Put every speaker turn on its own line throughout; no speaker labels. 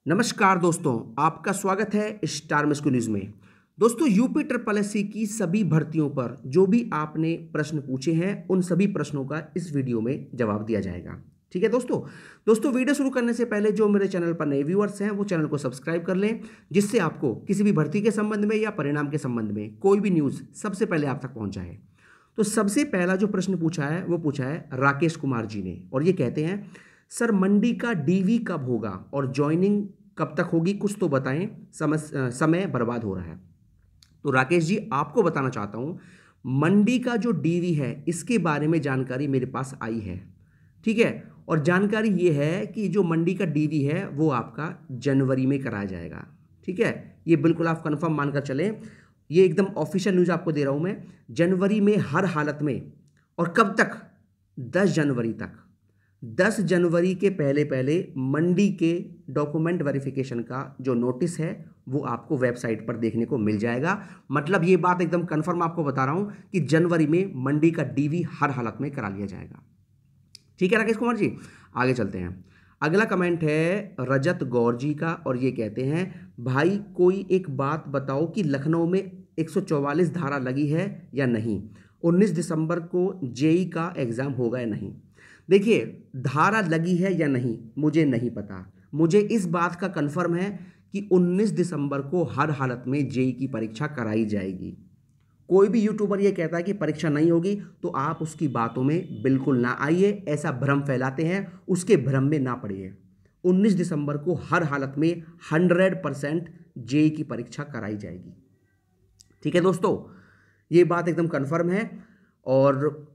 नमस्कार दोस्तों, आपका स्वागत है स्टार मिस्कू न्यूज़ में। दोस्तों, यूपी ट्रिपल एससी की सभी भर्तियों पर जो भी आपने प्रश्न पूछे हैं उन सभी प्रश्नों का इस वीडियो में जवाब दिया जाएगा। ठीक है दोस्तों वीडियो शुरू करने से पहले जो मेरे चैनल पर नए व्यूअर्स हैं वो चैनल को सब्सक्राइब कर लें, जिससे आपको किसी भी भर्ती के संबंध में या परिणाम के संबंध में कोई भी न्यूज़ सबसे पहले आप तक पहुँच जाए। तो सबसे पहला जो प्रश्न पूछा है वो पूछा है राकेश कुमार जी ने, और ये कहते हैं सर मंडी का डीवी कब होगा और ज्वाइनिंग कब तक होगी, कुछ तो बताएं, समय बर्बाद हो रहा है। तो राकेश जी, आपको बताना चाहता हूं, मंडी का जो डीवी है इसके बारे में जानकारी मेरे पास आई है। ठीक है, और जानकारी ये है कि जो मंडी का डीवी है वो आपका जनवरी में कराया जाएगा। ठीक है, ये बिल्कुल आप कंफर्म मानकर चलें, ये एकदम ऑफिशियल न्यूज़ आपको दे रहा हूं मैं। जनवरी में हर हालत में, और कब तक? 10 जनवरी तक। 10 जनवरी के पहले पहले मंडी के डॉक्यूमेंट वेरिफिकेशन का जो नोटिस है वो आपको वेबसाइट पर देखने को मिल जाएगा। मतलब ये बात एकदम कंफर्म आपको बता रहा हूं कि जनवरी में मंडी का डीवी हर हालत में करा लिया जाएगा। ठीक है राकेश कुमार जी, आगे चलते हैं। अगला कमेंट है रजत गौर जी का, और ये कहते हैं भाई कोई एक बात बताओ कि लखनऊ में 144 धारा लगी है या नहीं, 19 दिसंबर को जेई का एग्ज़ाम होगा या नहीं। देखिए, धारा लगी है या नहीं मुझे नहीं पता, मुझे इस बात का कंफर्म है कि 19 दिसंबर को हर हालत में जेई की परीक्षा कराई जाएगी। कोई भी यूट्यूबर ये कहता है कि परीक्षा नहीं होगी तो आप उसकी बातों में बिल्कुल ना आइए, ऐसा भ्रम फैलाते हैं, उसके भ्रम में ना पड़िए। 19 दिसंबर को हर हालत में 100% जेई की परीक्षा कराई जाएगी। ठीक है दोस्तों, ये बात एकदम कंफर्म है, और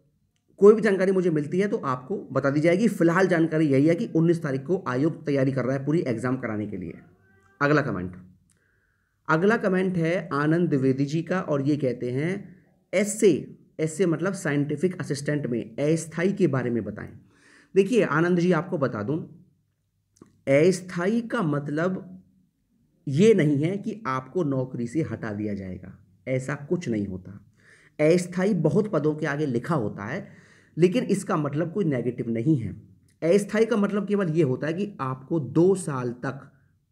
कोई भी जानकारी मुझे मिलती है तो आपको बता दी जाएगी। फिलहाल जानकारी यही है कि 19 तारीख को आयोग तैयारी कर रहा है पूरी एग्जाम कराने के लिए। अगला कमेंट है आनंद द्विवेदी जी का, और ये कहते हैं एसए मतलब साइंटिफिक असिस्टेंट में अस्थाई के बारे में बताएं। देखिए आनंद जी, आपको बता दूं, अस्थाई का मतलब ये नहीं है कि आपको नौकरी से हटा दिया जाएगा, ऐसा कुछ नहीं होता। अस्थाई बहुत पदों के आगे लिखा होता है, लेकिन इसका मतलब कोई नेगेटिव नहीं है। अस्थाई का मतलब केवल ये होता है कि आपको 2 साल तक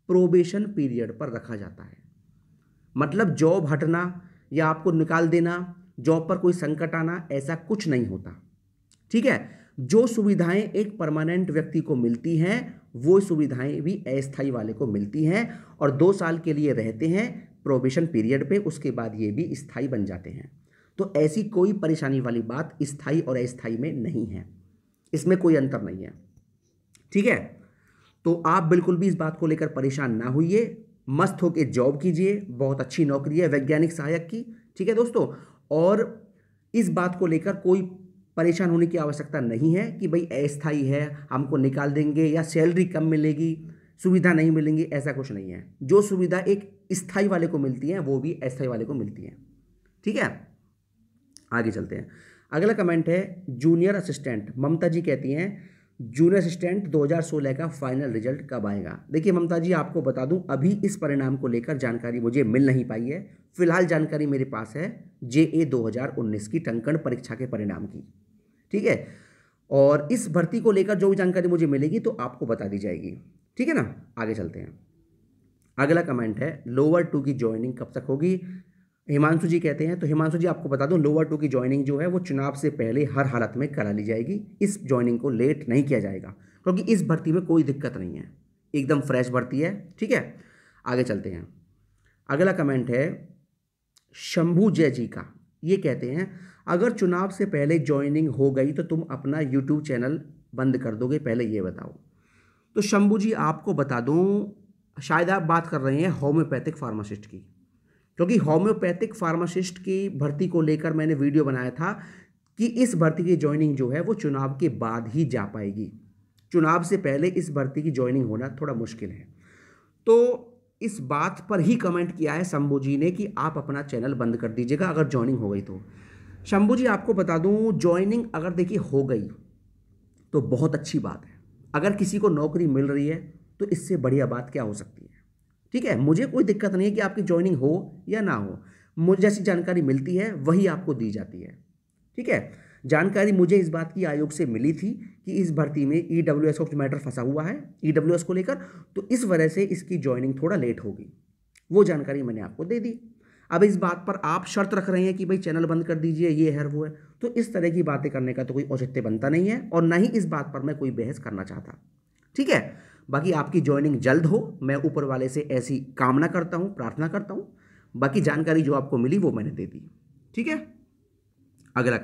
प्रोबेशन पीरियड पर रखा जाता है। मतलब जॉब हटना या आपको निकाल देना, जॉब पर कोई संकट आना, ऐसा कुछ नहीं होता। ठीक है, जो सुविधाएं एक परमानेंट व्यक्ति को मिलती हैं वो सुविधाएं भी अस्थाई वाले को मिलती हैं, और 2 साल के लिए रहते हैं प्रोबेशन पीरियड पे, उसके बाद ये भी स्थायी बन जाते हैं। तो ऐसी कोई परेशानी वाली बात स्थायी और अस्थायी में नहीं है, इसमें कोई अंतर नहीं है। ठीक है, तो आप बिल्कुल भी इस बात को लेकर परेशान ना होइए, मस्त होकर जॉब कीजिए, बहुत अच्छी नौकरी है वैज्ञानिक सहायक की। ठीक है दोस्तों, और इस बात को लेकर कोई परेशान होने की आवश्यकता नहीं है कि भाई अस्थायी है हमको निकाल देंगे या सैलरी कम मिलेगी, सुविधा नहीं मिलेंगी, ऐसा कुछ नहीं है। जो सुविधा एक स्थायी वाले को मिलती है वो भी अस्थायी वाले को मिलती है। ठीक है, आगे चलते हैं। अगला कमेंट है जूनियर असिस्टेंट, ममता जी कहती हैं जूनियर असिस्टेंट 2016 का फाइनल रिजल्ट कब आएगा। देखिए ममता जी, आपको बता दूं, अभी इस परिणाम को लेकर जानकारी मुझे मिल नहीं पाई है। फिलहाल जानकारी मेरे पास है जेए 2019 की टंकण परीक्षा के परिणाम की। ठीक है, और इस भर्ती को लेकर जो भी जानकारी मुझे मिलेगी तो आपको बता दी जाएगी। ठीक है ना, आगे चलते हैं। अगला कमेंट है लोअर 2 की ज्वाइनिंग कब तक होगी, हिमांशु जी कहते हैं। तो हिमांशु जी, आपको बता दूं, लोअर 2 की ज्वाइनिंग जो है वो चुनाव से पहले हर हालत में करा ली जाएगी। इस ज्वाइनिंग को लेट नहीं किया जाएगा, क्योंकि इस भर्ती में कोई दिक्कत नहीं है, एकदम फ्रेश भर्ती है। ठीक है, आगे चलते हैं। अगला कमेंट है शंभू जय जी का, ये कहते हैं अगर चुनाव से पहले ज्वाइनिंग हो गई तो तुम अपना यूट्यूब चैनल बंद कर दोगे, पहले ये बताओ। तो शंभू जी, आपको बता दूं, शायद आप बात कर रहे हैं होम्योपैथिक फार्मासिस्ट की, क्योंकि होम्योपैथिक फार्मासिस्ट की भर्ती को लेकर मैंने वीडियो बनाया था कि इस भर्ती की ज्वाइनिंग जो है वो चुनाव के बाद ही जा पाएगी। चुनाव से पहले इस भर्ती की ज्वाइनिंग होना थोड़ा मुश्किल है। तो इस बात पर ही कमेंट किया है शंभू जी ने कि आप अपना चैनल बंद कर दीजिएगा अगर ज्वाइनिंग हो गई तो। शंभू जी, आपको बता दूं, ज्वाइनिंग अगर देखिए हो गई तो बहुत अच्छी बात है। अगर किसी को नौकरी मिल रही है तो इससे बढ़िया बात क्या हो सकती है। ठीक है, मुझे कोई दिक्कत नहीं है कि आपकी ज्वाइनिंग हो या ना हो, मुझे जैसी जानकारी मिलती है वही आपको दी जाती है। ठीक है, जानकारी मुझे इस बात की आयोग से मिली थी कि इस भर्ती में ईडब्ल्यूएस का कुछ मैटर फंसा हुआ है ईडब्ल्यूएस को लेकर, तो इस वजह से इसकी ज्वाइनिंग थोड़ा लेट होगी। वो जानकारी मैंने आपको दे दी। अब इस बात पर आप शर्त रख रहे हैं कि भाई चैनल बंद कर दीजिए, ये है वो है, तो इस तरह की बातें करने का तो कोई औचित्य बनता नहीं है और ना ही इस बात पर मैं कोई बहस करना चाहता। ठीक है, बाकी आपकी ज्वाइनिंग जल्द हो, मैं ऊपर वाले से ऐसी कामना करता हूँ, प्रार्थना करता हूँ। बाकी जानकारी जो आपको मिली वो मैंने दे दी। ठीक है, अगला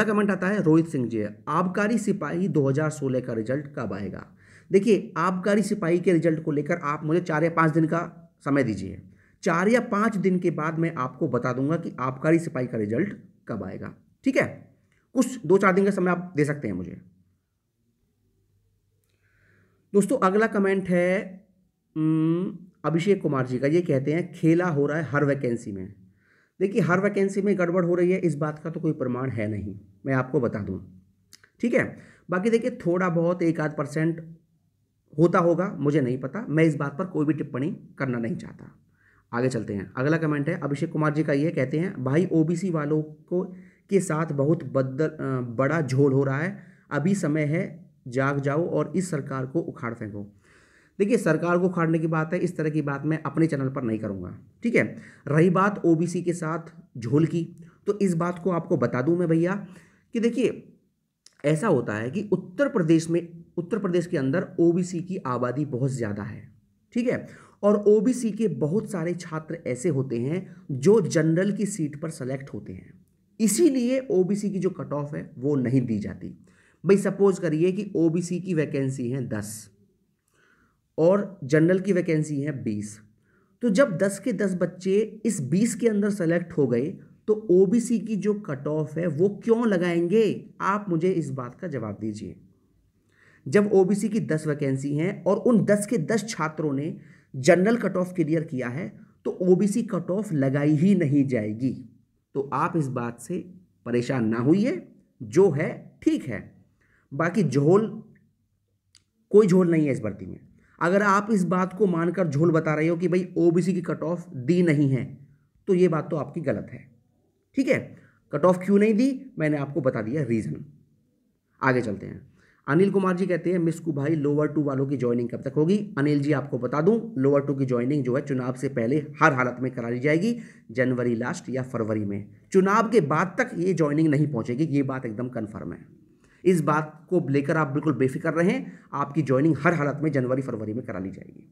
कमेंट आता है रोहित सिंह जी, आबकारी सिपाही 2016 का रिजल्ट कब आएगा? देखिए, आबकारी सिपाही के रिजल्ट को लेकर आप मुझे 4 या 5 दिन का समय दीजिए। 4 या 5 दिन के बाद मैं आपको बता दूंगा कि आबकारी सिपाही का रिजल्ट कब आएगा। ठीक है, कुछ 2-4 दिन का समय आप दे सकते हैं मुझे। दोस्तों, अगला कमेंट है अभिषेक कुमार जी का। ये कहते हैं खेला हो रहा है हर वैकेंसी में। देखिए, हर वैकेंसी में गड़बड़ हो रही है इस बात का तो कोई प्रमाण है नहीं, मैं आपको बता दूं। ठीक है, बाकी देखिए थोड़ा बहुत 1-8% होता होगा, मुझे नहीं पता, मैं इस बात पर कोई भी टिप्पणी करना नहीं चाहता। आगे चलते हैं। अगला कमेंट है अभिषेक कुमार जी का। ये कहते हैं भाई ओबीसी वालों को के साथ बहुत बड़ा झोल हो रहा है, अभी समय है, जाग जाओ और इस सरकार को उखाड़ फेंको। देखिए, सरकार को उखाड़ने की बात है, इस तरह की बात मैं अपने चैनल पर नहीं करूंगा। ठीक है, रही बात ओबीसी के साथ झोल की, तो इस बात को आपको बता दूं मैं भैया कि देखिए ऐसा होता है कि उत्तर प्रदेश के अंदर ओबीसी की आबादी बहुत ज़्यादा है। ठीक है, और ओबीसी के बहुत सारे छात्र ऐसे होते हैं जो जनरल की सीट पर सेलेक्ट होते हैं, इसीलिए ओबीसी की जो कट ऑफ है वो नहीं दी जाती। भाई सपोज करिए कि ओबीसी की वैकेंसी है 10 और जनरल की वैकेंसी है 20, तो जब 10 के 10 बच्चे इस 20 के अंदर सेलेक्ट हो गए तो ओबीसी की जो कट ऑफ है वो क्यों लगाएंगे? आप मुझे इस बात का जवाब दीजिए। जब ओबीसी की 10 वैकेंसी हैं और उन 10 के 10 छात्रों ने जनरल कट ऑफ क्लियर किया है तो ओबीसी कट ऑफ लगाई ही नहीं जाएगी। तो आप इस बात से परेशान ना होइए, जो है ठीक है। बाकी कोई झोल नहीं है इस भर्ती में। अगर आप इस बात को मानकर झोल बता रहे हो कि भाई ओबीसी की कट ऑफ दी नहीं है, तो ये बात तो आपकी गलत है। ठीक है, कट ऑफ क्यों नहीं दी मैंने आपको बता दिया रीजन। आगे चलते हैं। अनिल कुमार जी कहते हैं मिस्कू भाई लोअर 2 वालों की ज्वाइनिंग कब तक होगी? अनिल जी आपको बता दूं, लोअर 2 की ज्वाइनिंग जो है चुनाव से पहले हर हालत में करा ली जाएगी, जनवरी लास्ट या फरवरी में। चुनाव के बाद तक ये ज्वाइनिंग नहीं पहुंचेगी, ये बात एकदम कन्फर्म है। इस बात को लेकर आप बिल्कुल बेफिक्र रहें, आपकी ज्वाइनिंग हर हालत में जनवरी फरवरी में करा ली जाएगी,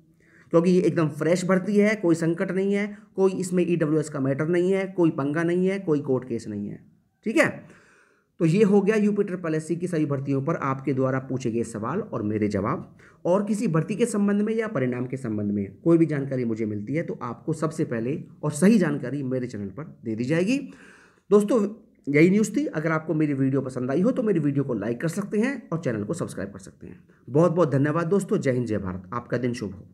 क्योंकि ये एकदम फ्रेश भर्ती है, कोई संकट नहीं है, कोई इसमें ईडब्ल्यूएस का मैटर नहीं है, कोई पंगा नहीं है, कोई कोर्ट केस नहीं है। ठीक है, तो ये हो गया यूपी ट्रिपल एससी की सभी भर्तियों पर आपके द्वारा पूछे गए सवाल और मेरे जवाब। और किसी भर्ती के संबंध में या परिणाम के संबंध में कोई भी जानकारी मुझे मिलती है तो आपको सबसे पहले और सही जानकारी मेरे चैनल पर दे दी जाएगी। दोस्तों, यही न्यूज़ थी। अगर आपको मेरी वीडियो पसंद आई हो तो मेरी वीडियो को लाइक कर सकते हैं और चैनल को सब्सक्राइब कर सकते हैं। बहुत बहुत धन्यवाद दोस्तों। जय हिंद, जय भारत। आपका दिन शुभ हो।